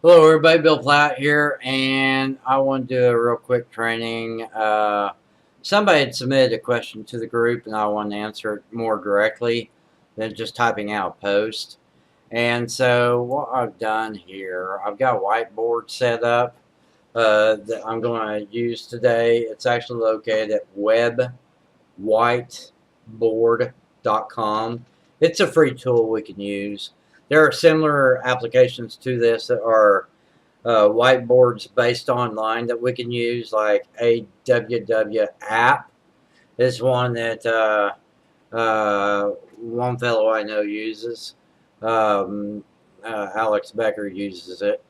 Hello, everybody. Bill Platt here, and I want to do a real quick training. Somebody had submitted a question to the group, and I want to answer it more directly than just typing out a post. And so, what I've done here, I've got a whiteboard set up that I'm going to use today. It's actually located at webwhiteboard.com. It's a free tool we can use. There are similar applications to this that are whiteboards based online that we can use, like AWW app is one that one fellow I know uses. Um, Alex Becker uses it,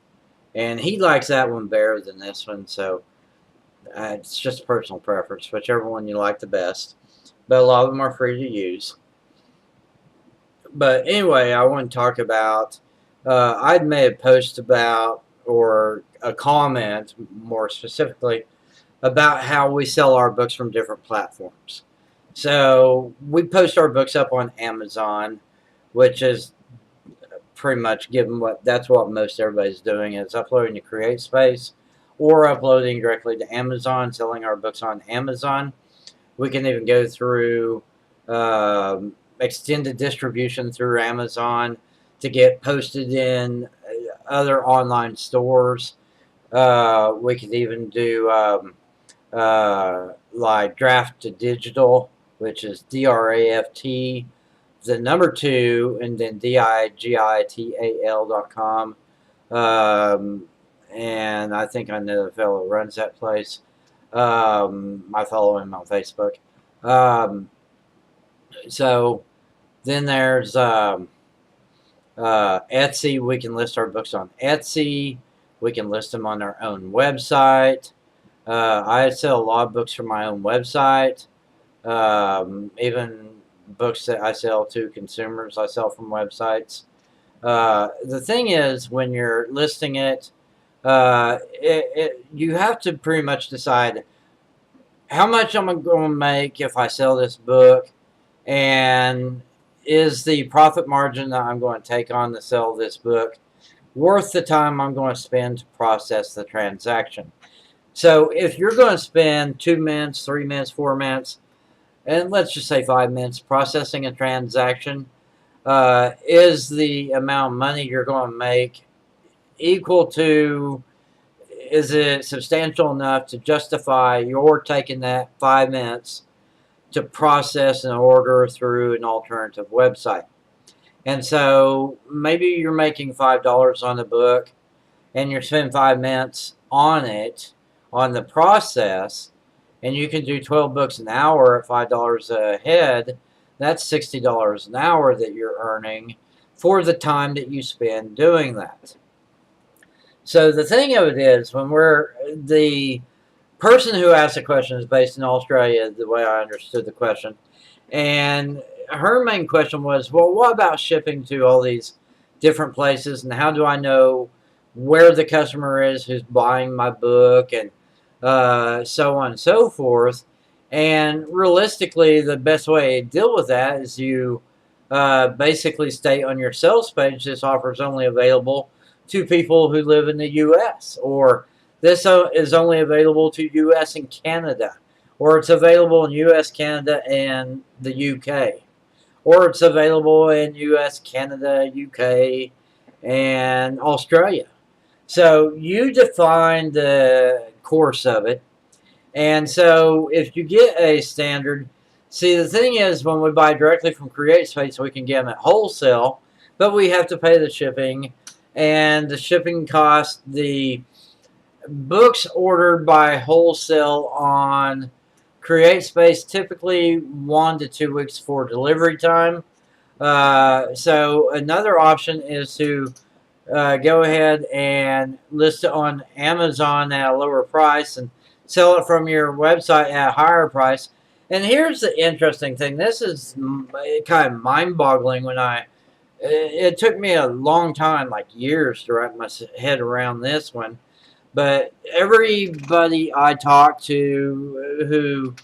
and he likes that one better than this one. So it's just personal preference, whichever one you like the best. But a lot of them are free to use. But anyway, I want to talk about. I'd made a post about, or a comment more specifically, about how we sell our books from different platforms. So we post our books up on Amazon, which is pretty much given what that's what most everybody's doing is uploading to CreateSpace or uploading directly to Amazon, selling our books on Amazon. We can even go through extended distribution through Amazon to get posted in other online stores. We could even do like draft to digital, which is DRAFT, the number two, and then DIGITAL.com. And I think I know the fellow who runs that place. I follow him on Facebook. Um, so then there's Etsy. We can list our books on Etsy. We can list them on our own website. I sell a lot of books from my own website. Even books that I sell to consumers, I sell from websites. The thing is, when you're listing it, you have to pretty much decide how much I'm going to make if I sell this book, and is the profit margin that I'm going to take on to sell this book worth the time I'm going to spend to process the transaction. So if you're going to spend 2 minutes, 3 minutes, 4 minutes, and let's just say 5 minutes processing a transaction, is the amount of money you're going to make equal to, is it substantial enough to justify your taking that 5 minutes to process an order through an alternative website? And so maybe you're making $5 on the book and you're spending 5 minutes on it, on the process, and you can do 12 books an hour at $5 a head. That's $60 an hour that you're earning for the time that you spend doing that. So the thing of it is, when we're the person who asked the question is based in Australia, the way I understood the question, and her main question was, well, what about shipping to all these different places, and how do I know where the customer is who's buying my book, and so on and so forth. And realistically, the best way to deal with that is you basically state on your sales page this offer is only available to people who live in the U.S., or this is only available to U.S. and Canada, or it's available in U.S., Canada, and the U.K., or it's available in U.S., Canada, U.K., and Australia. So you define the course of it. And so if you get a standard, see, the thing is, when we buy directly from CreateSpace, we can get them at wholesale, but we have to pay the shipping, and the shipping cost, the books ordered by wholesale on CreateSpace typically 1 to 2 weeks for delivery time. So another option is to go ahead and list it on Amazon at a lower price and sell it from your website at a higher price. And here's the interesting thing. This is kind of mind-boggling. It took me a long time, like years, to wrap my head around this one. But everybody I talk to who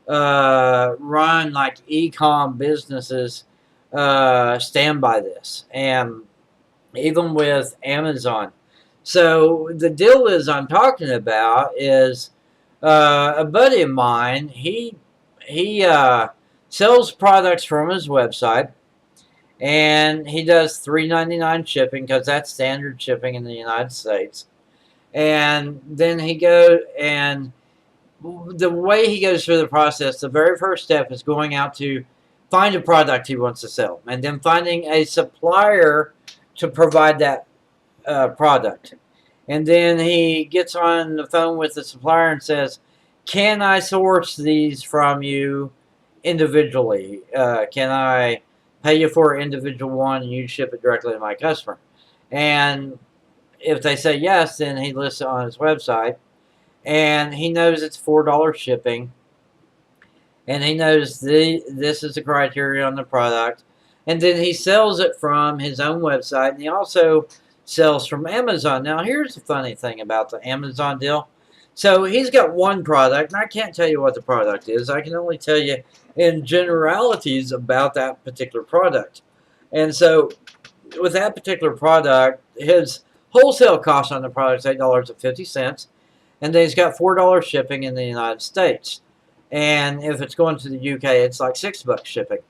run like e-com businesses stand by this. And even with Amazon, So the deal is I'm talking about is a buddy of mine. He sells products from his website, and he does $3.99 shipping because that's standard shipping in the United States. And then he goes, and the way he goes through the process, the very first step is going out to find a product he wants to sell, and then finding a supplier to provide that product. And then he gets on the phone with the supplier and says, "Can I source these from you individually? Can I pay you for an individual one and you ship it directly to my customer?" And if they say yes, then he lists it on his website, and he knows it's $4 shipping, and he knows this is the criteria on the product, and then he sells it from his own website, and he also sells from Amazon. Now, here's the funny thing about the Amazon deal. So he's got one product, and I can't tell you what the product is. I can only tell you in generalities about that particular product. And so with that particular product, his wholesale cost on the product is $8.50, and then he's got $4 shipping in the United States. And if it's going to the UK, it's like $6 shipping.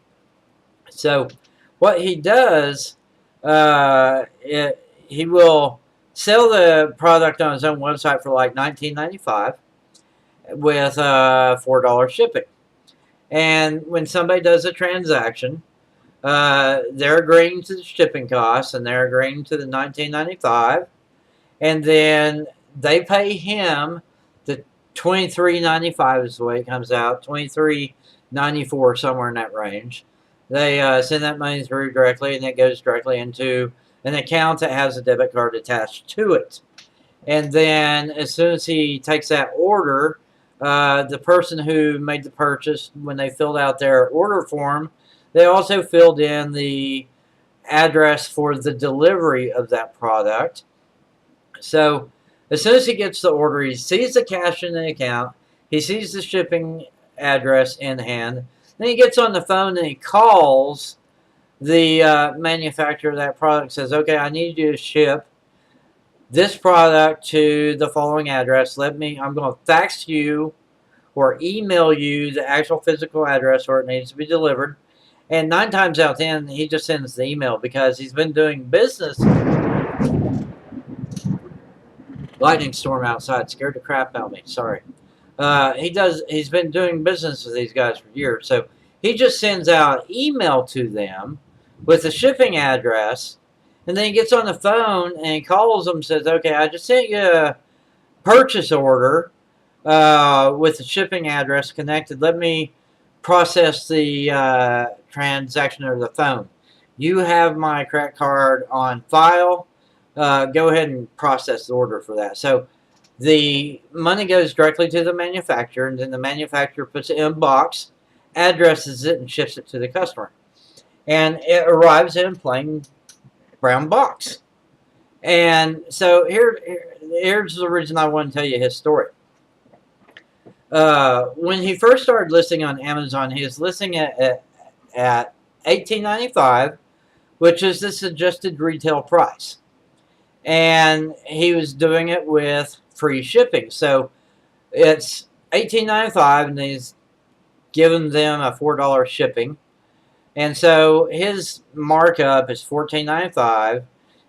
So what he does, he will sell the product on his own website for like $19.95 with $4 shipping. And when somebody does a transaction, they're agreeing to the shipping costs, and they're agreeing to the $19.95, and then they pay him the $23.95 is the way it comes out, $23.94, somewhere in that range. They send that money through directly, and it goes directly into an account that has a debit card attached to it. And then as soon as he takes that order, the person who made the purchase, when they filled out their order form, they also filled in the address for the delivery of that product. So as soon as he gets the order, he sees the cash in the account, he sees the shipping address in hand, then he gets on the phone and he calls the manufacturer of that product, says, "Okay, I need you to ship this product to the following address. I'm going to fax you or email you the actual physical address where it needs to be delivered." And 9 times out of 10, he just sends the email because he's been doing business. Lightning storm outside scared the crap out of me. Sorry. He's been doing business with these guys for years. So he just sends out email to them with the shipping address. And then he gets on the phone and he calls them and says, "Okay, I just sent you a purchase order with the shipping address connected. Let me process the transaction over the phone. You have my credit card on file. Go ahead and process the order for that." So the money goes directly to the manufacturer, and then the manufacturer puts it in a box, addresses it, and ships it to the customer. And it arrives in a plain brown box. And so here's the reason I want to tell you his story. When he first started listing on Amazon, he was listing at $18.95, which is the suggested retail price. And he was doing it with free shipping. So it's $18.95, and he's giving them a $4 shipping. And so his markup is $14.95.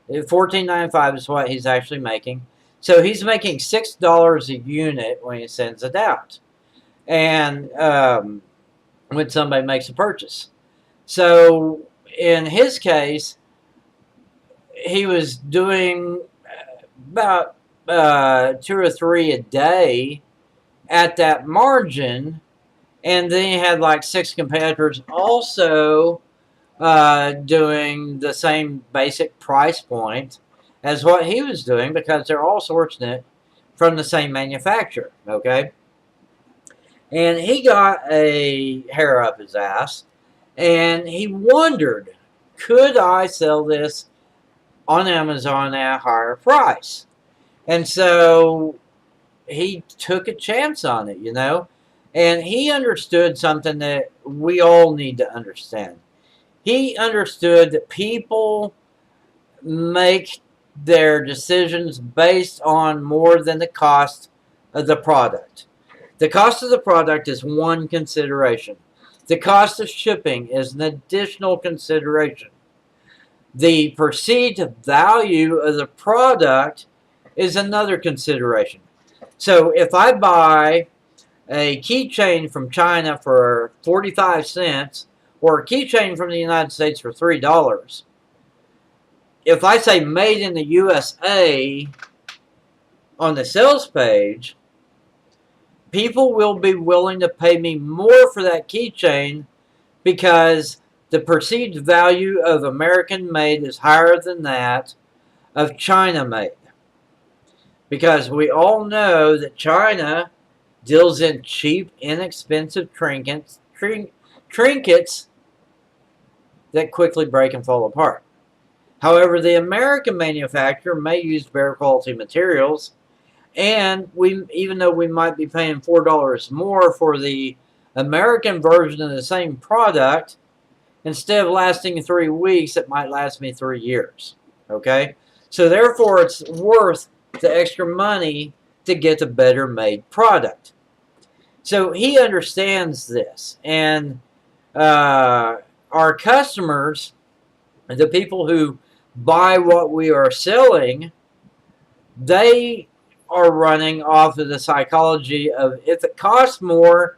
$14.95 is what he's actually making. So he's making $6 a unit when he sends it out, and when somebody makes a purchase. So in his case, he was doing about 2 or 3 a day at that margin, and then he had like 6 competitors also doing the same basic price point as what he was doing, because they're all sourcing it from the same manufacturer, okay? And he got a hair up his ass, and he wondered, could I sell this on Amazon at a higher price? And so he took a chance on it, you know? And he understood something that we all need to understand. He understood that people make their decisions based on more than the cost of the product. The cost of the product is one consideration. The cost of shipping is an additional consideration. The perceived value of the product is another consideration. So if I buy a keychain from China for 45 cents or a keychain from the United States for $3, if I say made in the USA on the sales page, people will be willing to pay me more for that keychain because the perceived value of American made is higher than that of China made. Because we all know that China deals in cheap, inexpensive trinkets that quickly break and fall apart. However, the American manufacturer may use better quality materials, and even though we might be paying $4 more for the American version of the same product, instead of lasting 3 weeks, it might last me 3 years. Okay? So therefore, it's worth the extra money to get a better made product. So he understands this, and our customers, the people who buy what we are selling, they are running off of the psychology of if it costs more,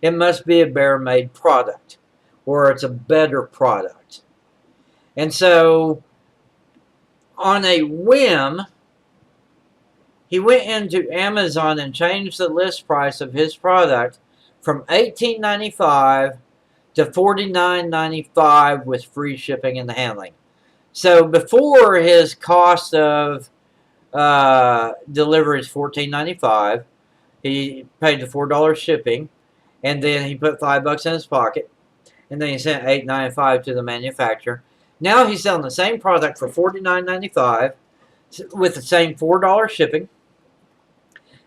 it must be a better made product or it's a better product. And so on a whim, he went into Amazon and changed the list price of his product from $18.95 to $49.95 with free shipping and handling. So before, his cost of delivery is $14.95. He paid the $4 shipping, and then he put $5 in his pocket, and then he sent $8.95 to the manufacturer. Now he's selling the same product for $49.95 with the same $4 shipping,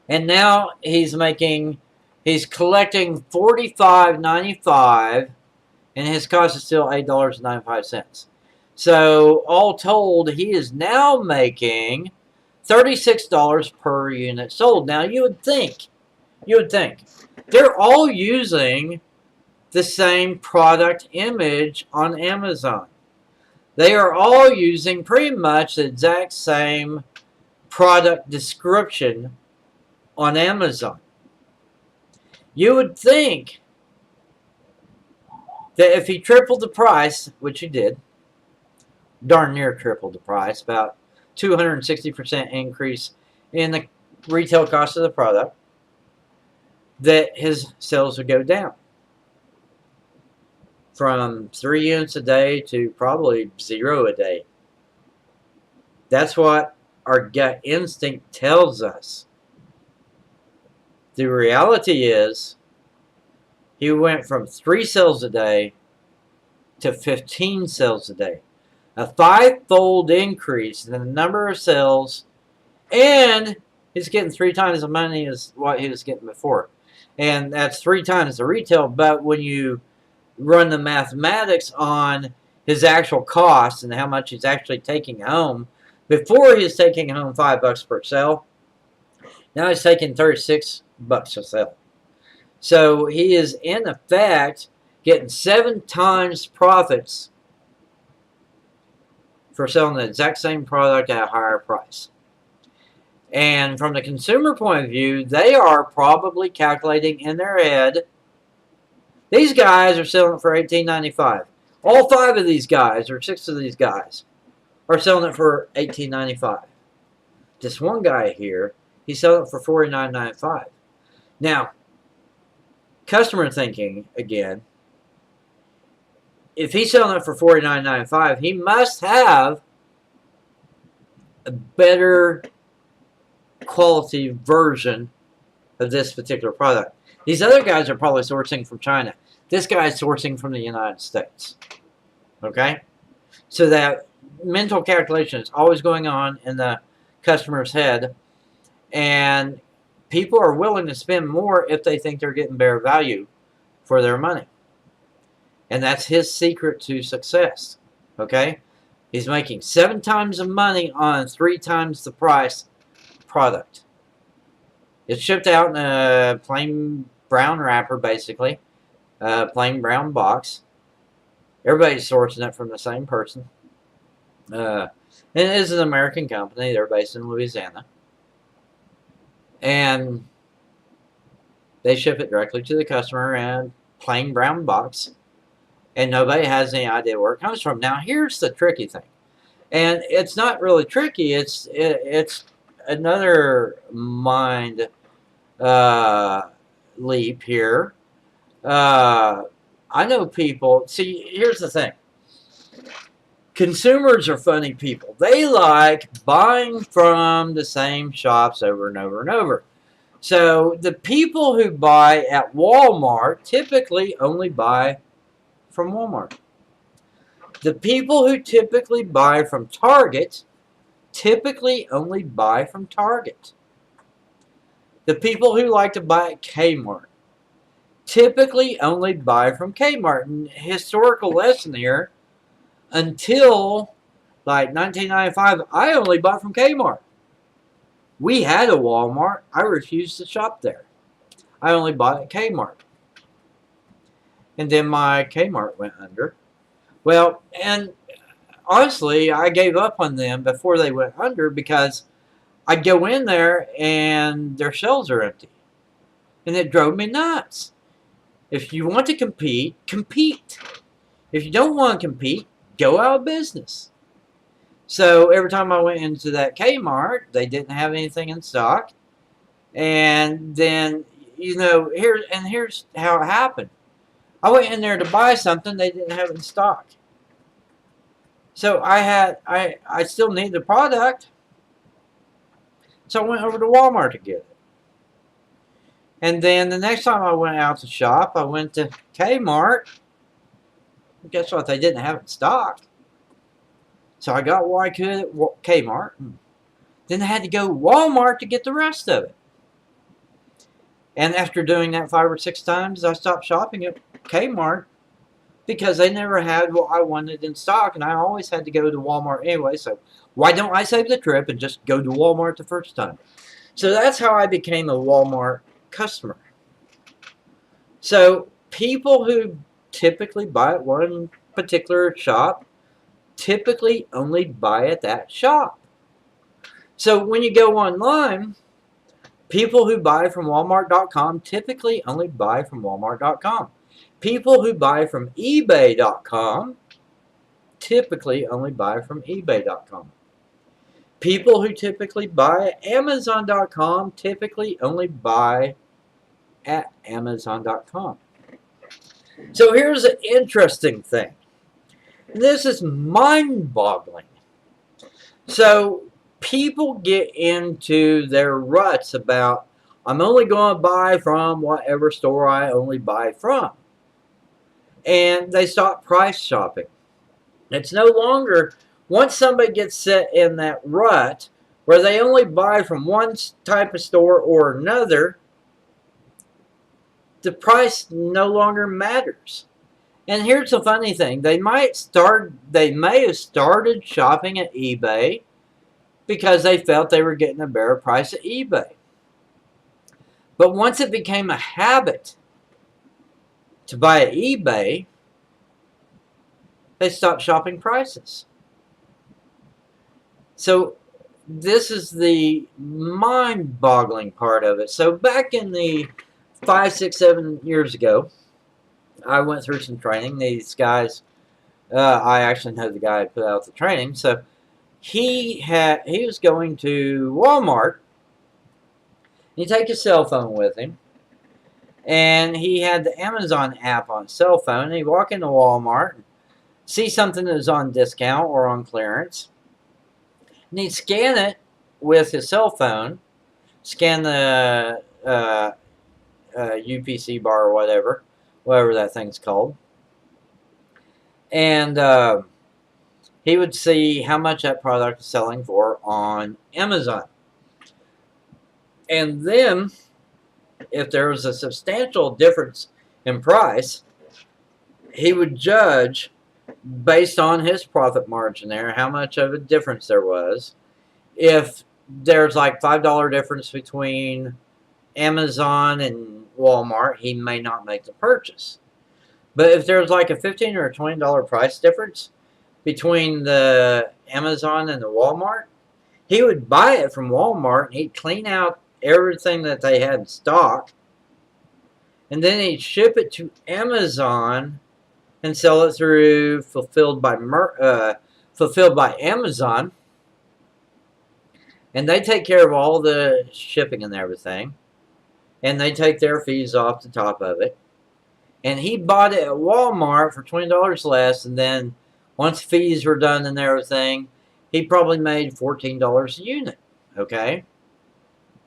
and now he's collecting $45.95, and his cost is still $8.95. So all told, he is now making $36 per unit sold. Now you would think they're all using the same product image on Amazon. They are all using pretty much the exact same product description on Amazon. You would think that if he tripled the price, which he did, darn near tripled the price, about 260% increase in the retail cost of the product, that his sales would go down from 3 units a day to probably 0 a day. That's what our gut instinct tells us. The reality is, he went from 3 sales a day to 15 sales a day. A 5-fold increase in the number of sales, and he's getting 3 times the money as what he was getting before. And that's 3 times the retail, but when you run the mathematics on his actual costs and how much he's actually taking home, before he was taking home $5 per sale, now he's taking $36 a sale. So he is in effect getting 7 times profits for selling the exact same product at a higher price. And from the consumer point of view, they are probably calculating in their head, these guys are selling it for $18.95. All 5 of these guys, or 6 of these guys, are selling it for $18.95. This one guy here, he's selling it for $49.95. Now, customer thinking again, if he's selling it for $49.95, he must have a better quality version of this particular product. These other guys are probably sourcing from China. This guy's sourcing from the United States. Okay? So that mental calculation is always going on in the customer's head, and people are willing to spend more if they think they're getting better value for their money. And that's his secret to success. Okay? He's making 7 times the money on 3 times the price product. It's shipped out in a plain brown wrapper, basically. Plain brown box. Everybody's sourcing it from the same person. And it is an American company. They're based in Louisiana. And they ship it directly to the customer in a plain brown box. And nobody has any idea where it comes from. Now, here's the tricky thing. And it's not really tricky. It's another mind leap here. I know people. See, here's the thing. Consumers are funny people. They like buying from the same shops over and over and over. So the people who buy at Walmart typically only buy from Walmart. The people who typically buy from Target typically only buy from Target. The people who like to buy at Kmart typically only buy from Kmart. And historical lesson here, until like 1995, I only bought from Kmart. We had a Walmart. I refused to shop there. I only bought at Kmart. And then my Kmart went under. Well, and honestly, I gave up on them before they went under because I'd go in there and their shelves are empty. And it drove me nuts. If you want to compete, compete. If you don't want to compete, go out of business. So every time I went into that Kmart, they didn't have anything in stock. And then, here's how it happened. I went in there to buy something they didn't have in stock. So I still need the product. So I went over to Walmart to get it. And then the next time I went out to shop, I went to Kmart. Guess what? They didn't have it in stock. So I got what I could at Kmart. Then I had to go to Walmart to get the rest of it. And after doing that 5 or 6 times, I stopped shopping at Kmart because they never had what I wanted in stock. And I always had to go to Walmart anyway. So why don't I save the trip and just go to Walmart the first time? So that's how I became a Walmart customer. So people who typically buy at one particular shop typically only buy at that shop. So when you go online, people who buy from Walmart.com typically only buy from Walmart.com. People who buy from eBay.com typically only buy from eBay.com. People who typically buy at Amazon.com typically only buy at Amazon.com. So here's an interesting thing. This is mind-boggling. So people get into their ruts about, I'm only going to buy from whatever store I only buy from. And they stop price shopping. It's no longer, once somebody gets set in that rut where they only buy from one type of store or another, the price no longer matters. And here's the funny thing. They may have started shopping at eBay because they felt they were getting a better price at eBay. But once it became a habit to buy at eBay, they stopped shopping prices. So this is the mind-boggling part of it. So back in the 5, 6, 7 years ago, I went through some training. These guys, I actually know the guy who put out the training. So he was going to Walmart. He'd take his cell phone with him. And he had the Amazon app on his cell phone. And he'd walk into Walmart, see something that was on discount or on clearance. And he'd scan it with his cell phone. Scan the UPC bar or whatever that thing's called. And he would see how much that product is selling for on Amazon. And then, if there was a substantial difference in price, he would judge based on his profit margin there, how much of a difference there was. If there's like $5 difference between Amazon and Walmart, he may not make the purchase. But if there's like a $15 or $20 price difference between the Amazon and the Walmart, he would buy it from Walmart and he'd clean out everything that they had in stock, and then he'd ship it to Amazon and sell it through fulfilled by Amazon, and they take care of all the shipping and everything, and they take their fees off the top of it. And he bought it at Walmart for $20 less, and then once fees were done and everything, he probably made $14 a unit. Okay,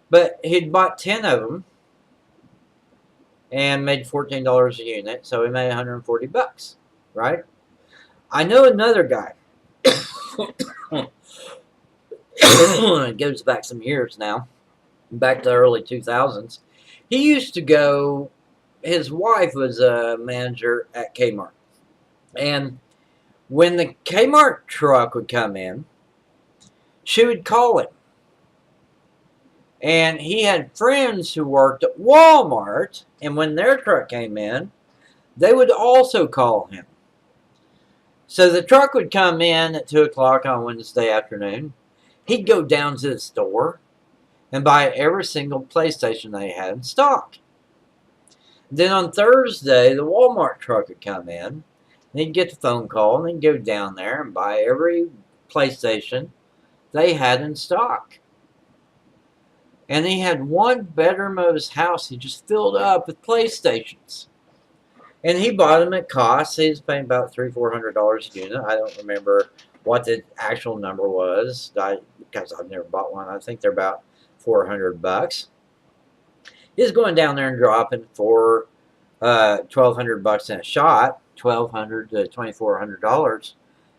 but he'd bought 10 of them and made $14 a unit, so he made 140 bucks, right? I know another guy. It goes back some years now, back to the early 2000s. He used to go, his wife was a manager at Kmart. And when the Kmart truck would come in, she would call him. And he had friends who worked at Walmart, and when their truck came in, they would also call him. So the truck would come in at 2 o'clock on Wednesday afternoon. He'd go down to the store and buy every single PlayStation they had in stock. Then on Thursday, the Walmart truck would come in, and he'd get the phone call, and he'd go down there and buy every PlayStation they had in stock. And he had one bedroom of his house he just filled up with PlayStations. And he bought them at cost. He was paying about $300-400 a unit. I don't remember what the actual number was, because I've never bought one. I think they're about $400. He's going down there and dropping for $1,200 in a shot, $1,200 to $2,400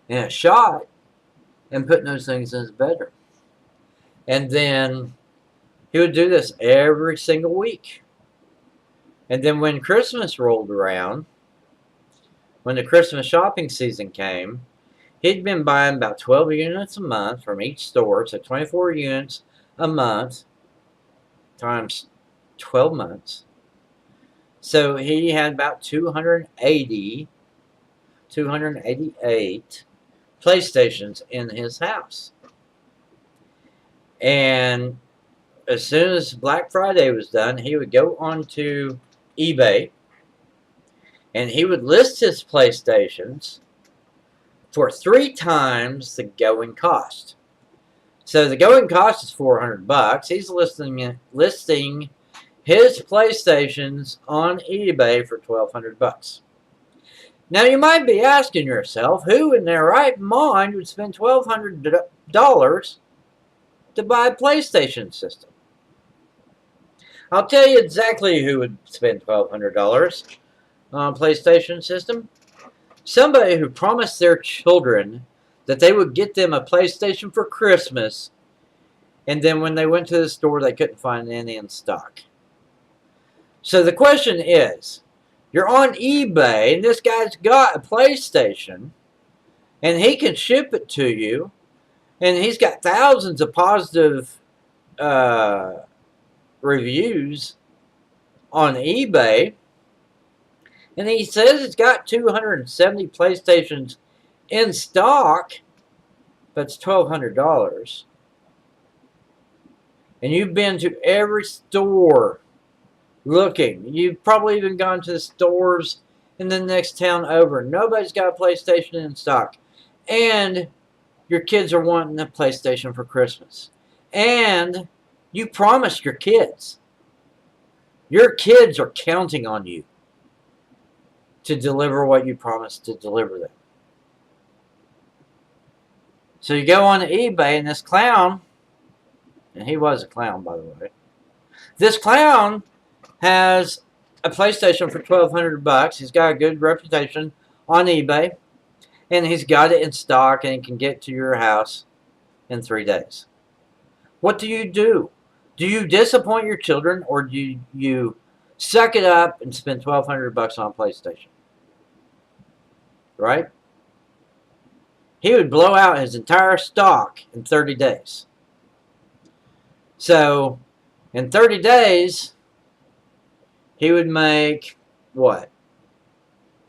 in a shot, and putting those things in his bedroom. And then he would do this every single week. And then when Christmas rolled around, when the Christmas shopping season came, he'd been buying about 12 units a month from each store, so 24 units a month times 12 months. So he had about 288 PlayStations in his house. And as soon as Black Friday was done, he would go onto eBay and he would list his PlayStations for 3 times the going cost. So the going cost is $400. He's listing his PlayStations on eBay for $1,200. Now you might be asking yourself, who in their right mind would spend $1,200 to buy a PlayStation system? I'll tell you exactly who would spend $1,200 on a PlayStation system. Somebody who promised their children that they would get them a PlayStation for Christmas, and then when they went to the store, they couldn't find any in stock. So the question is, you're on eBay, and this guy's got a PlayStation, and he can ship it to you, and he's got thousands of positive reviews on eBay, and he says it's got 270 PlayStations in stock. That's $1,200. And you've been to every store looking. You've probably even gone to the stores in the next town over. Nobody's got a PlayStation in stock. And your kids are wanting a PlayStation for Christmas. And you promised your kids. Your kids are counting on you to deliver what you promised to deliver them. So you go on to eBay, and this clown, and he was a clown, by the way, this clown has a PlayStation for $1,200. He's got a good reputation on eBay, and he's got it in stock, and he can get to your house in 3 days. What do you do? Do you disappoint your children, or do you suck it up and spend $1,200 on a PlayStation? Right? he would blow out his entire stock in 30 days. So, in 30 days, he would make, what,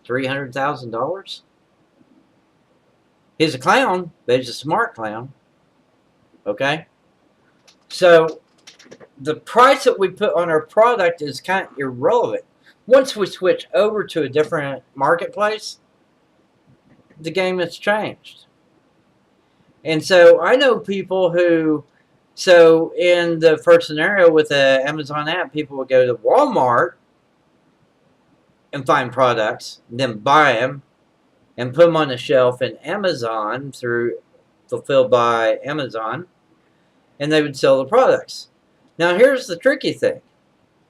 $300,000? He's a clown, but he's a smart clown. Okay? So, the price that we put on our product is kind of irrelevant. Once we switch over to a different marketplace, the game has changed. And so I know people who, so in the first scenario with the Amazon app, people would go to Walmart and find products, and then buy them and put them on the shelf in Amazon through Fulfilled by Amazon, and they would sell the products. Now here's the tricky thing.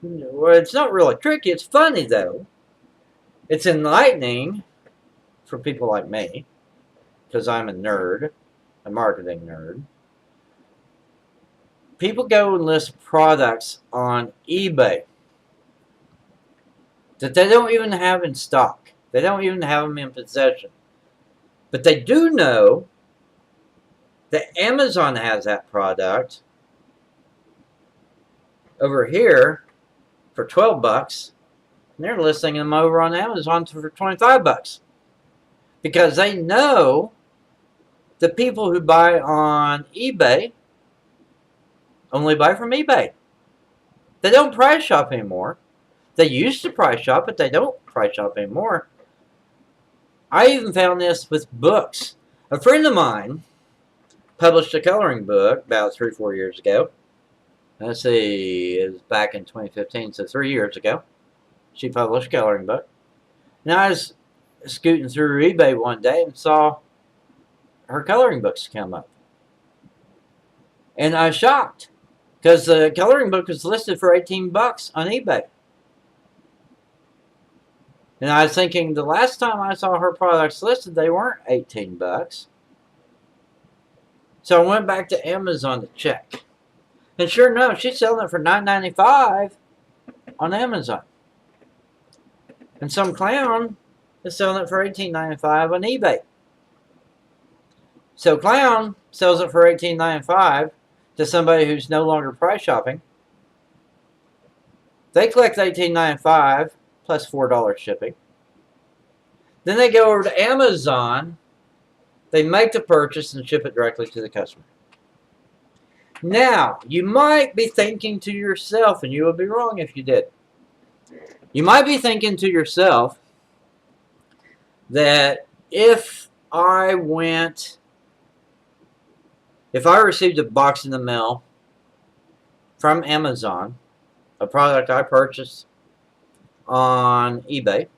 Well, it's not really tricky, it's funny though. It's enlightening for people like me, because I'm a nerd, a marketing nerd. People go and list products on eBay that they don't even have in stock. They don't even have them in possession. But they do know that Amazon has that product over here for 12 bucks. And they're listing them over on Amazon for 25 bucks. Because they know the people who buy on eBay only buy from eBay. They don't price shop anymore. They used to price shop, but they don't price shop anymore. I even found this with books. A friend of mine published a coloring book about 3 or 4 years ago. Let's see, it was back in 2015, so 3 years ago. She published a coloring book. Now I was scooting through eBay one day and saw her coloring books come up. And I was shocked, because the coloring book was listed for 18 bucks on eBay. And I was thinking, the last time I saw her products listed, they weren't 18 bucks. So I went back to Amazon to check. And sure enough, she's selling it for $9.95 on Amazon. And some clown is selling it for $18.95 on eBay. So clown sells it for $18.95 to somebody who's no longer price shopping. They collect $18.95 plus $4 shipping. Then they go over to Amazon. They make the purchase and ship it directly to the customer. Now, you might be thinking to yourself, and you would be wrong if you did. You might be thinking to yourself that if I received a box in the mail from Amazon, a product I purchased on eBay,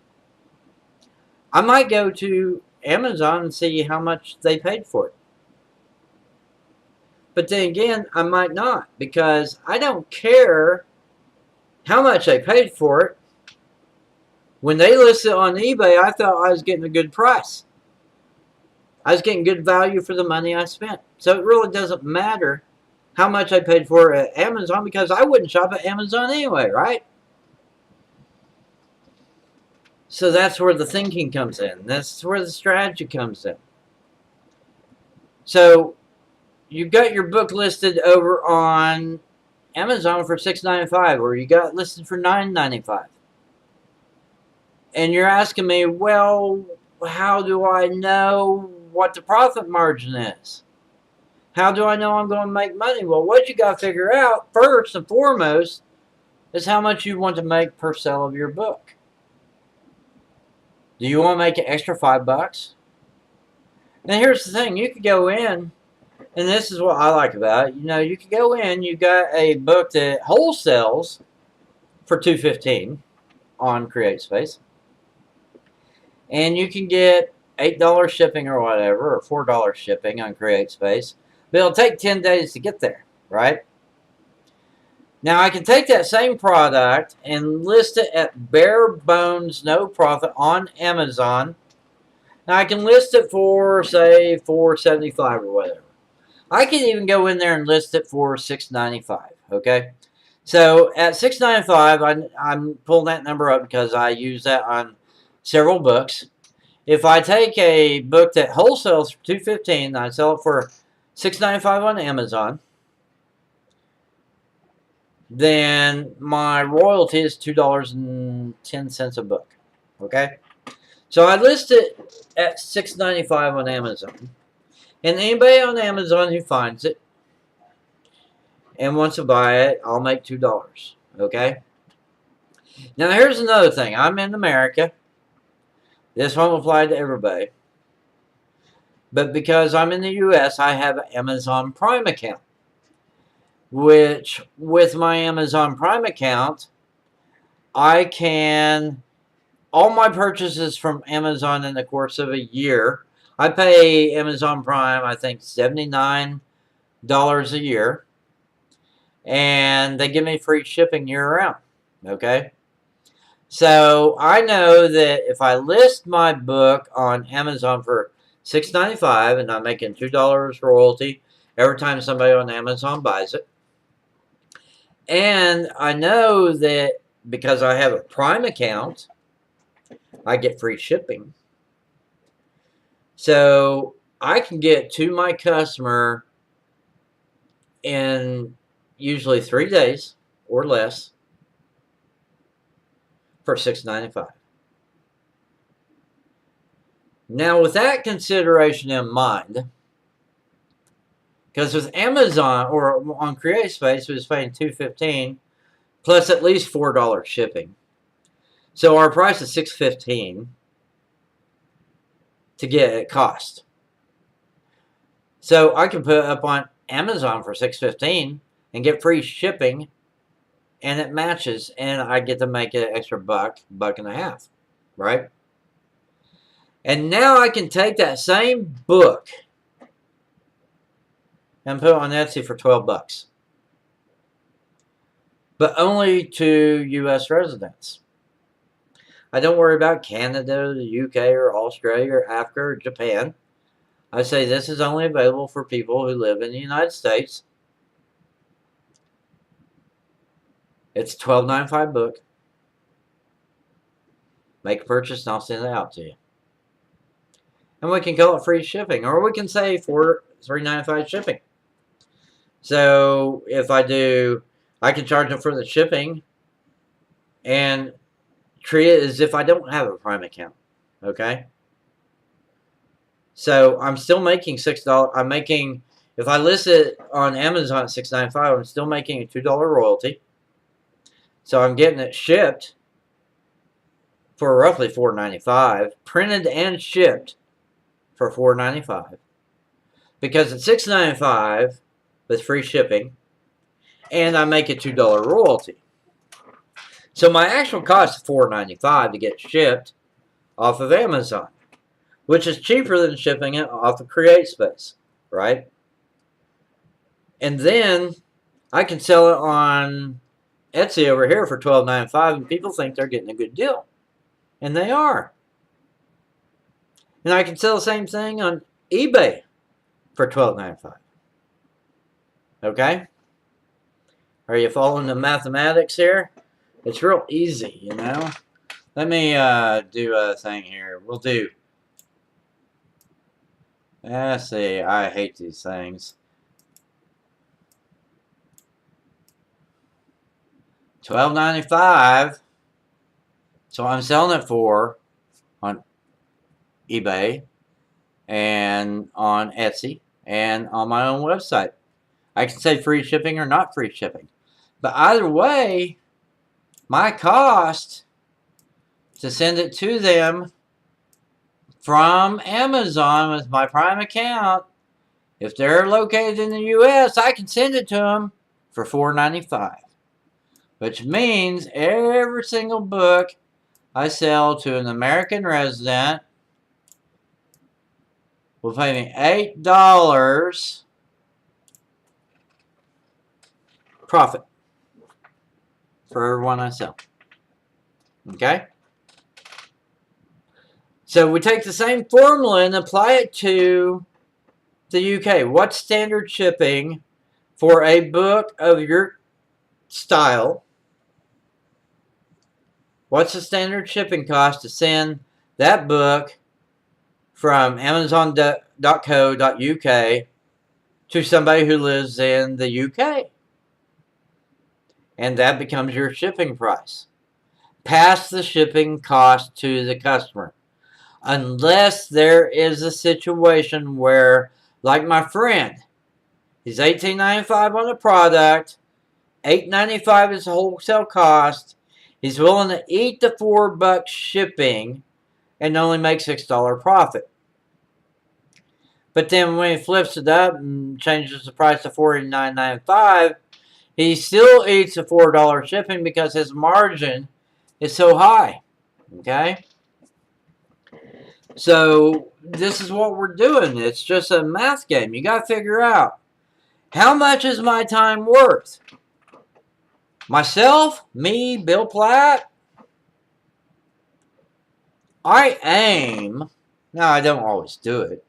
I might go to Amazon and see how much they paid for it. But then again, I might not, because I don't care how much they paid for it. When they listed it on eBay, I thought I was getting a good price. I was getting good value for the money I spent. So it really doesn't matter how much I paid for it at Amazon, because I wouldn't shop at Amazon anyway, right? So that's where the thinking comes in. That's where the strategy comes in. So you've got your book listed over on Amazon for $6.95, or you got it listed for $9.95. And you're asking me, well, how do I know what the profit margin is? How do I know I'm going to make money? Well, what you got to figure out first and foremost is how much you want to make per sale of your book. Do you want to make an extra $5? Now here's the thing, you could go in, and this is what I like about it. You know, you could go in, you got a book that wholesales for $2.15 on CreateSpace, and you can get $8 shipping or whatever, or $4 shipping on CreateSpace, but it'll take 10 days to get there, right? Now I can take that same product and list it at bare bones, no profit on Amazon. Now I can list it for, say, $4.75 or whatever. I can even go in there and list it for $6.95, okay? So at $6.95, I'm pulling that number up because I use that on several books. if I take a book that wholesales for $2.15 and I sell it for $6.95 on Amazon, then my royalty is $2.10 a book. Okay? So I list it at $6.95 on Amazon. And anybody on Amazon who finds it and wants to buy it, I'll make $2. Okay? Now here's another thing. I'm in America. This won't apply to everybody. But because I'm in the US, I have an Amazon Prime account. Which, with my Amazon Prime account, I can, all my purchases from Amazon in the course of a year, I pay Amazon Prime, I think, $79 a year. And they give me free shipping year round. Okay? So I know that if I list my book on Amazon for $6.95 and I'm making $2 royalty every time somebody on Amazon buys it, and I know that because I have a Prime account, I get free shipping. So I can get to my customer in usually 3 days or less for $6.95. Now, with that consideration in mind, because with Amazon or on CreateSpace, it was paying $2.15 plus at least $4 shipping. So our price is $6.15 to get at cost. So I can put it up on Amazon for $6.15 and get free shipping, and it matches, and I get to make an extra buck and a half, right? And now I can take that same book and put it on Etsy for $12. But only to US residents. I don't worry about Canada, the UK, or Australia, or Africa, or Japan. I say this is only available for people who live in the United States. It's a $12.95 book. Make a purchase and I'll send it out to you. And we can call it free shipping, or we can say for $3.95 shipping. So if I do, I can charge them for the shipping and treat it as if I don't have a Prime account. Okay? So I'm still making $6. I'm making, if I list it on Amazon at $6.95, I'm still making a $2 royalty. So I'm getting it shipped for roughly $4.95, printed and shipped for $4.95. Because it's $6.95 with free shipping, and I make a $2 royalty. So my actual cost is $4.95 to get shipped off of Amazon, which is cheaper than shipping it off of CreateSpace, right? And then I can sell it on Etsy over here for $12.95, and people think they're getting a good deal. And they are. And I can sell the same thing on eBay for $12.95. Okay? Are you following the mathematics here? It's real easy, you know? Let me do a thing here. We'll do... Let's see. I hate these things. $12.95. So I'm selling it for on eBay and on Etsy and on my own website. I can say free shipping or not free shipping. But either way, my cost to send it to them from Amazon with my Prime account, if they're located in the US, I can send it to them for $4.95. Which means every single book I sell to an American resident will pay me $8 profit for every one I sell. Okay? So we take the same formula and apply it to the UK. What's standard shipping for a book of your style? What's the standard shipping cost to send that book from Amazon.co.uk to somebody who lives in the UK. And that becomes your shipping price. Pass the shipping cost to the customer. Unless there is a situation where, like my friend, he's $18.95 on the product, $8.95 is the wholesale cost. He's willing to eat the $4 shipping and only make $6 profit. But then when he flips it up and changes the price to $49.95, he still eats the $4 shipping because his margin is so high. Okay? So this is what we're doing. It's just a math game. You got to figure out, how much is my time worth? Myself, me, Bill Platt, I aim, now I don't always do it.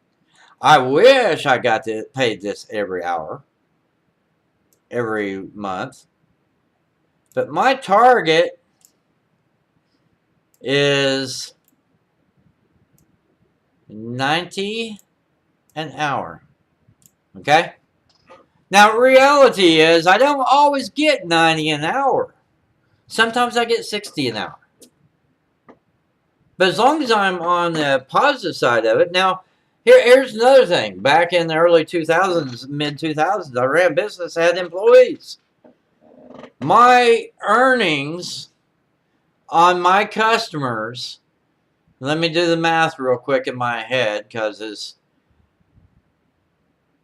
I wish I got paid this every hour, every month. But my target is $90 an hour. Okay? Now, reality is I don't always get $90 an hour. Sometimes I get $60 an hour. But as long as I'm on the positive side of it. Now, here's another thing. Back in the early 2000s, mid-2000s, I ran a business, had employees. My earnings on my customers, let me do the math real quick in my head, because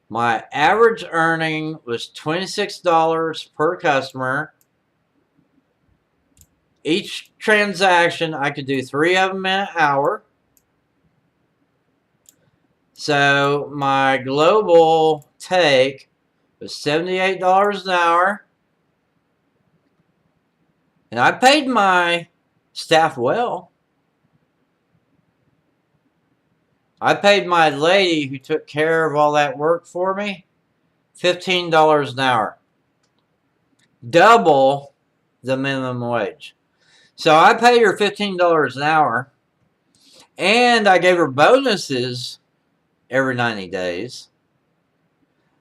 my average earning was $26 per customer. Each transaction, I could do 3 of them in an hour. So my global take was $78 an hour. And I paid my staff well. I paid my lady who took care of all that work for me $15 an hour. Double the minimum wage. So I paid her $15 an hour. And I gave her bonuses every 90 days.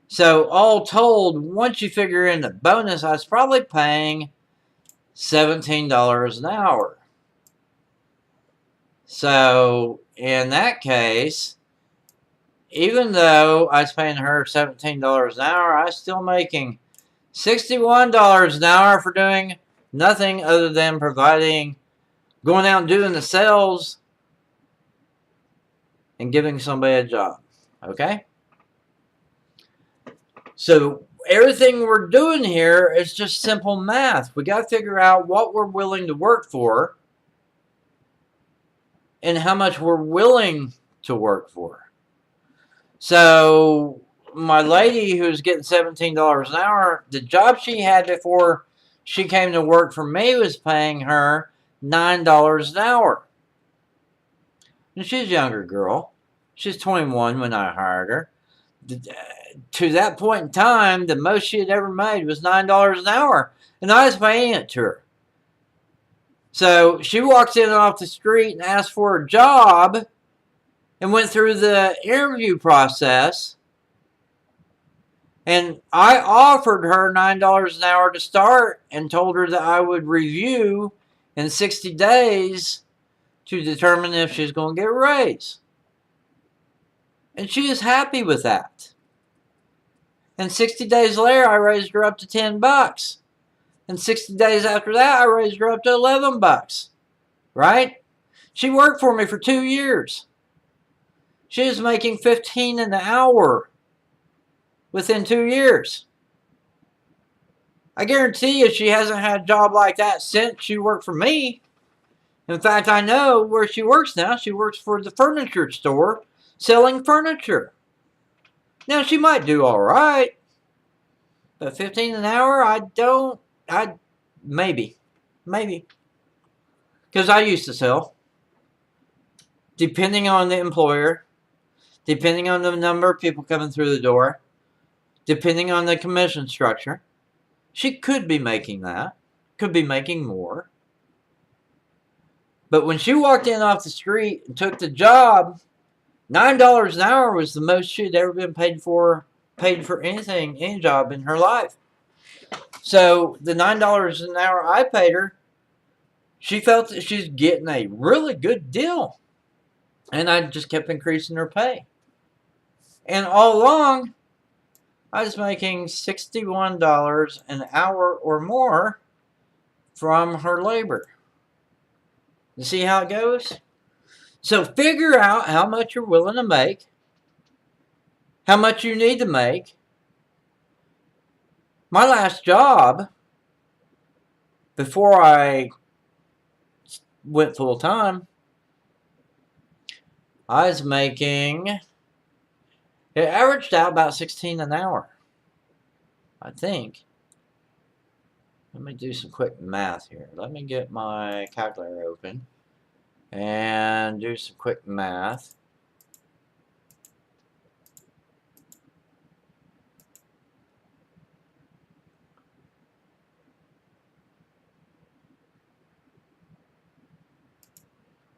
So all told, once you figure in the bonus, I was probably paying $17 an hour. So in that case, even though I was paying her $17 an hour, I was still making $61 an hour for doing nothing other than providing, going out and doing the sales and giving somebody a job. Okay? So everything we're doing here is just simple math. We got to figure out what we're willing to work for and how much we're willing to work for. So my lady who's getting $17 an hour, the job she had before she came to work for me was paying her $9 an hour. And she's a younger girl. She's 21 when I hired her. To that point in time, the most she had ever made was $9 an hour. And I was paying it to her. So she walks in off the street and asks for a job and went through the interview process. And I offered her $9 an hour to start and told her that I would review in 60 days to determine if she's going to get a raise. And she is happy with that. And 60 days later, I raised her up to $10. And 60 days after that, I raised her up to $11. Right? She worked for me for 2 years. She was making $15 an hour within 2 years. I guarantee you she hasn't had a job like that since she worked for me. In fact, I know where she works now. She works for the furniture store selling furniture. Now, she might do all right. But $15 an hour, maybe. Because I used to sell. Depending on the employer, depending on the number of people coming through the door, depending on the commission structure, she could be making that, could be making more. But when she walked in off the street and took the job, $9 an hour was the most she'd ever been paid for anything, any job in her life. So the $9 an hour I paid her, she felt that she's getting a really good deal. And I just kept increasing her pay. And all along, I was making $61 an hour or more from her labor. You see how it goes? So figure out how much you're willing to make, how much you need to make. My last job, before I went full time, I was making, it averaged out about 16 an hour, I think. Let me do some quick math here. Let me get my calculator open and do some quick math.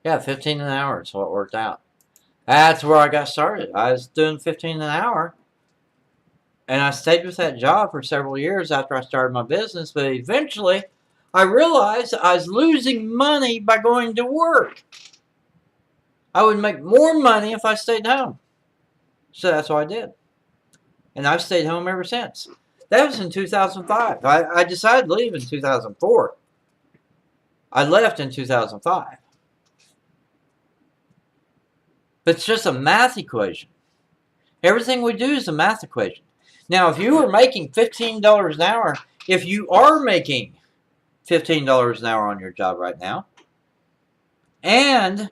Yeah, 15 an hour is what worked out. That's where I got started. I was doing 15 an hour, and I stayed with that job for several years after I started my business, but eventually I realized I was losing money by going to work. I would make more money if I stayed home. So that's what I did. And I've stayed home ever since. That was in 2005. I decided to leave in 2004. I left in 2005. But it's just a math equation. Everything we do is a math equation. Now, if you were making $15 an hour, if you are making $15 an hour on your job right now, and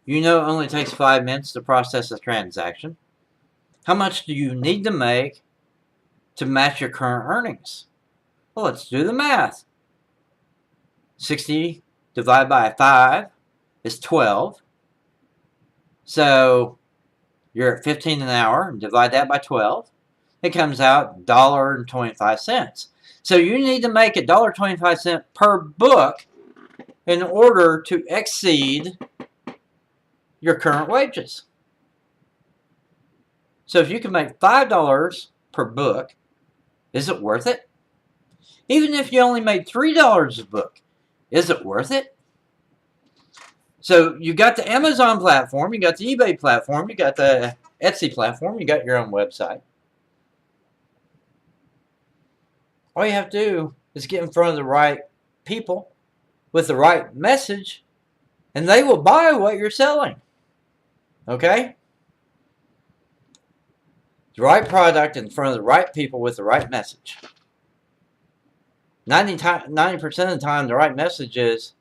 you know it only takes 5 minutes to process a transaction, how much do you need to make to match your current earnings? Well, let's do the math. 60 divided by 5 is 12. So you're at 15 an hour, and divide that by 12. It comes out $1.25. So you need to make $1.25 per book in order to exceed your current wages. So if you can make $5 per book, is it worth it? Even if you only made $3 a book, is it worth it? So you got the Amazon platform, you got the eBay platform, you got the Etsy platform, you got your own website. All you have to do is get in front of the right people with the right message, and they will buy what you're selling. Okay? The right product in front of the right people with the right message. 90% of the time, the right message is,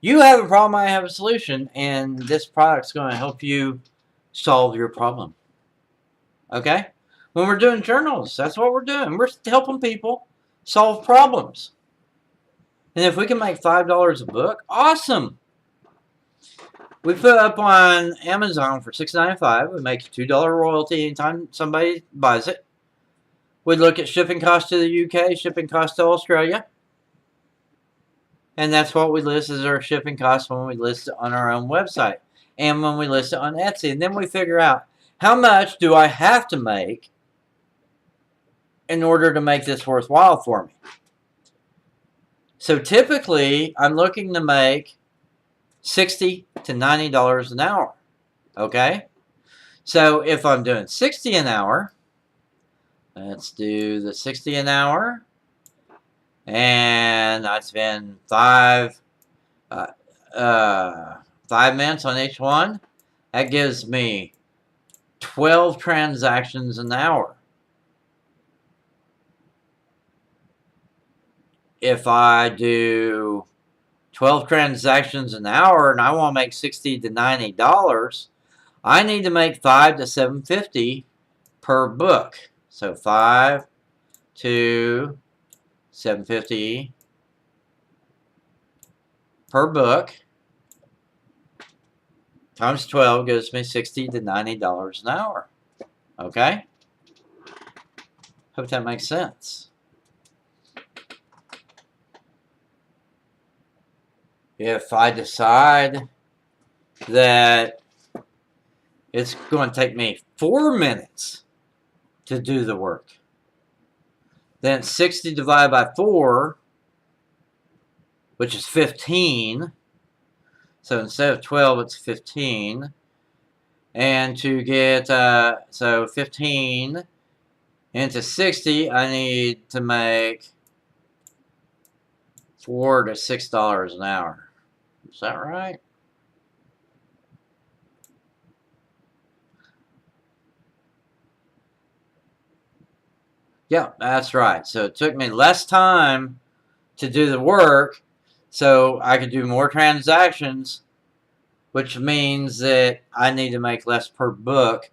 you have a problem, I have a solution, and this product's going to help you solve your problem. Okay? When we're doing journals, that's what we're doing. We're helping people solve problems. And if we can make $5 a book, awesome. We put up on Amazon for $6.95. We make a $2 royalty anytime somebody buys it. We look at shipping costs to the UK, shipping costs to Australia. And that's what we list as our shipping costs when we list it on our own website and when we list it on Etsy. And then we figure out, how much do I have to make in order to make this worthwhile for me? So typically, I'm looking to make $60 to $90 an hour. Okay? So if I'm doing 60 an hour, let's do the 60 an hour. And I spend 5 minutes on each one. That gives me 12 transactions an hour. If I do 12 transactions an hour and I want to make $60 to $90, I need to make $5 to $7.50 per book. So 5 to $7.50 per book times 12 gives me $60 to $90 an hour. Okay? Hope that makes sense. If I decide that it's going to take me 4 minutes to do the work. Then 60 divided by 4, which is 15. So instead of 12, it's 15. And to get, so 15 into 60, I need to make $4 to $6 an hour. Is that right? Yeah, that's right. So it took me less time to do the work, so I could do more transactions, which means that I need to make less per book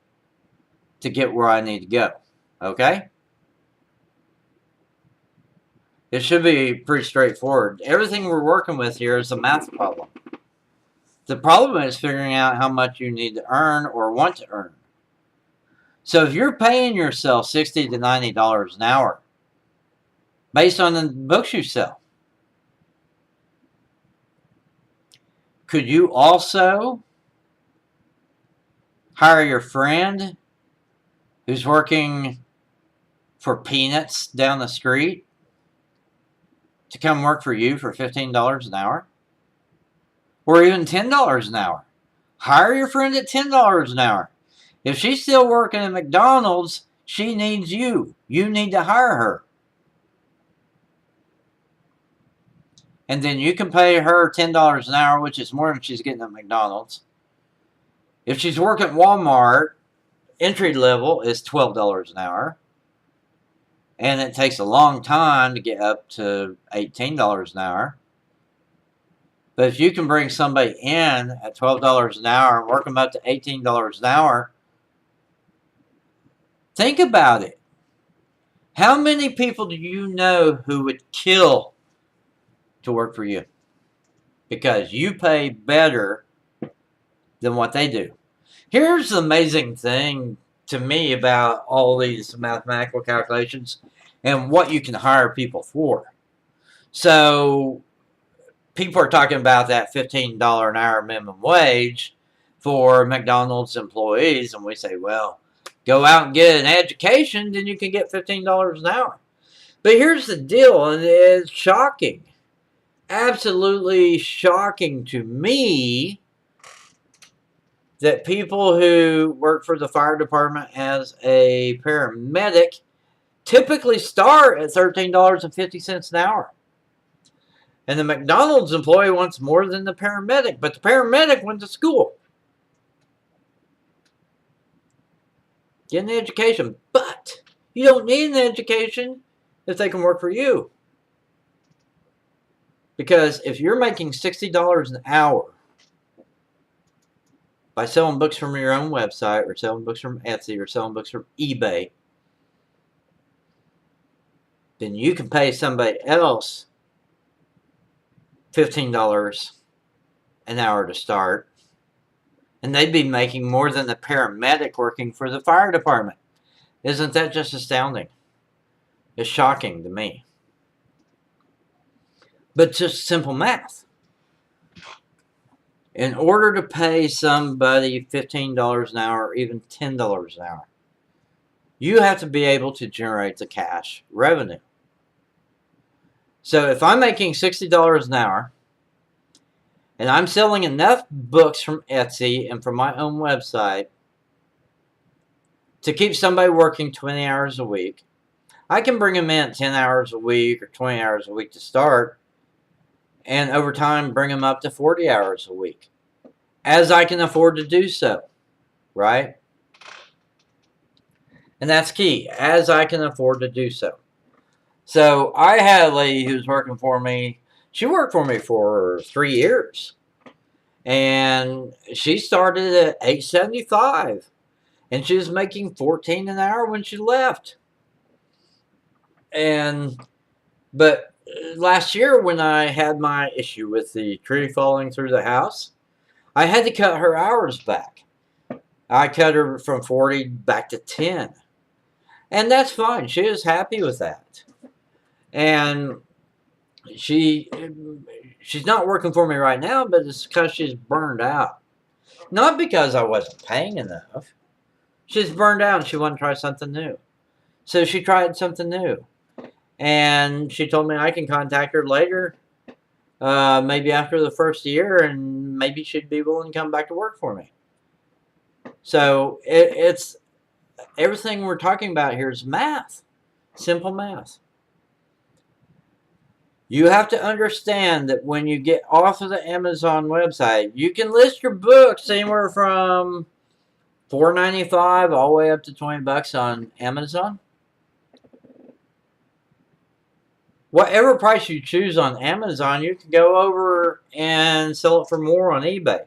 to get where I need to go. Okay? It should be pretty straightforward. Everything we're working with here is a math problem. The problem is figuring out how much you need to earn or want to earn. So if you're paying yourself $60 to $90 an hour based on the books you sell, could you also hire your friend who's working for peanuts down the street to come work for you for $15 an hour? Or even $10 an hour? Hire your friend at $10 an hour. If she's still working at McDonald's, she needs you. You need to hire her. And then you can pay her $10 an hour, which is more than she's getting at McDonald's. If she's working at Walmart, entry level is $12 an hour. And it takes a long time to get up to $18 an hour. But if you can bring somebody in at $12 an hour and work them up to $18 an hour, think about it. How many people do you know who would kill to work for you? Because you pay better than what they do. Here's the amazing thing to me about all these mathematical calculations and what you can hire people for. So people are talking about that $15 an hour minimum wage for McDonald's employees, and we say, well, go out and get an education, then you can get $15 an hour. But here's the deal, and it's shocking, absolutely shocking to me, that people who work for the fire department as a paramedic typically start at $13.50 an hour. And the McDonald's employee wants more than the paramedic, but the paramedic went to school. Get an education, but you don't need an education if they can work for you. Because if you're making $60 an hour by selling books from your own website or selling books from Etsy or selling books from eBay, then you can pay somebody else $15 an hour to start, and they'd be making more than the paramedic working for the fire department. Isn't that just astounding? It's shocking to me. But just simple math. In order to pay somebody $15 an hour or even $10 an hour, you have to be able to generate the cash revenue. So if I'm making $60 an hour and I'm selling enough books from Etsy and from my own website to keep somebody working 20 hours a week, I can bring them in 10 hours a week or 20 hours a week to start, and over time bring them up to 40 hours a week, as I can afford to do so, right? And that's key, as I can afford to do so. So I had a lady who was working for me. She worked for me for 3 years. And she started at $8.75. And she was making $14 an hour when she left. But last year when I had my issue with the tree falling through the house, I had to cut her hours back. I cut her from 40 back to 10. And that's fine. She was happy with that. And she's not working for me right now, but it's because she's burned out. Not because I wasn't paying enough. She's burned out and she wanted to try something new. So she tried something new. And she told me I can contact her later, maybe after the first year, and maybe she'd be willing to come back to work for me. So it's everything we're talking about here is math. Simple math. You have to understand that when you get off of the Amazon website, you can list your books anywhere from $4.95 all the way up to $20 on Amazon. Whatever price you choose on Amazon, you can go over and sell it for more on eBay.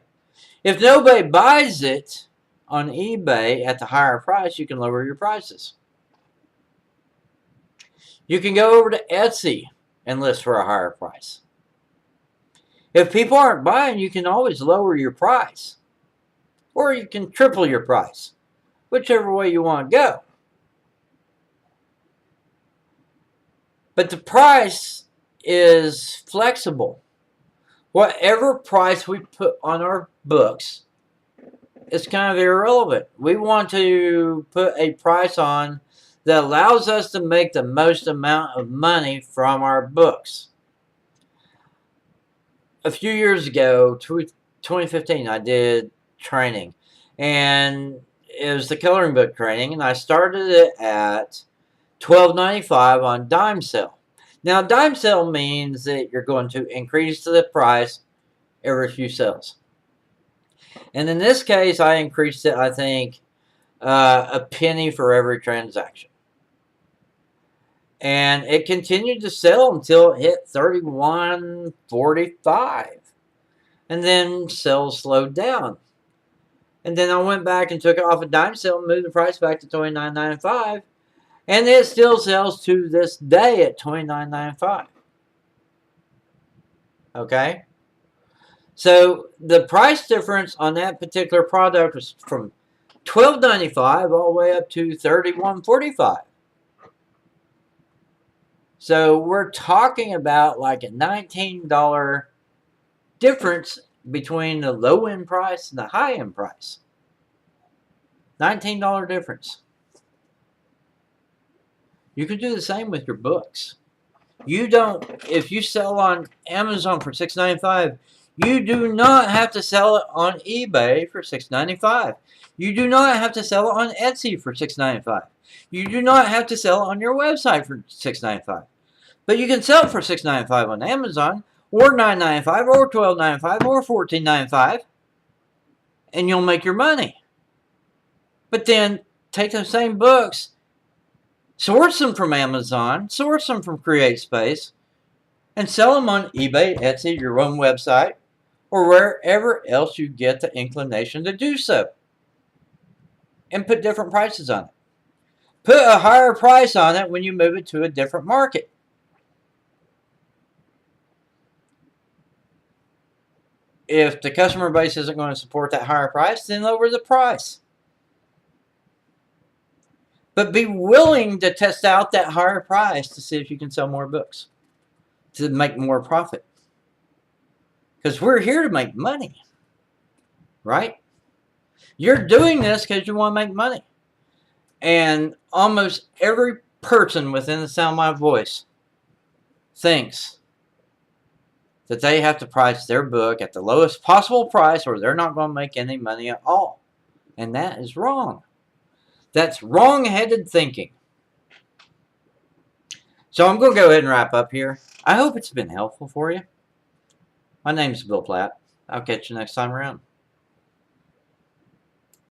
If nobody buys it on eBay at the higher price, you can lower your prices. You can go over to Etsy and list for a higher price. If people aren't buying, you can always lower your price. Or you can triple your price, whichever way you want to go. But the price is flexible. Whatever price we put on our books is kind of irrelevant. We want to put a price on that allows us to make the most amount of money from our books. A few years ago, 2015, I did training, and it was the coloring book training, and I started it at $12.95 on dime sale. Now, dime sale means that you're going to increase the price every few sales. And in this case, I increased it, I think, a penny for every transaction. And it continued to sell until it hit $31.45. And then sales slowed down. And then I went back and took it off a dime sale and moved the price back to $29.95. And it still sells to this day at $29.95. Okay? So the price difference on that particular product was from $12.95 all the way up to $31.45. So we're talking about like a $19 difference between the low-end price and the high-end price. $19 difference. You could do the same with your books. You don't, if you sell on Amazon for $6.95, you do not have to sell it on eBay for $6.95. You do not have to sell it on Etsy for $6.95. You do not have to sell it on your website for $6.95. But you can sell it for $6.95 on Amazon, or $9.95, or $12.95, or $14.95, and you'll make your money. But then take those same books, source them from Amazon, source them from CreateSpace, and sell them on eBay, Etsy, your own website, or wherever else you get the inclination to do so. And put different prices on it. Put a higher price on it when you move it to a different market. If the customer base isn't going to support that higher price, then lower the price. But be willing to test out that higher price to see if you can sell more books, to make more profit. Because we're here to make money, right? You're doing this because you want to make money. And almost every person within the sound of my voice thinks that they have to price their book at the lowest possible price or they're not going to make any money at all. And that is wrong. That's wrong-headed thinking. So I'm going to go ahead and wrap up here. I hope it's been helpful for you. My name is Bill Platt. I'll catch you next time around.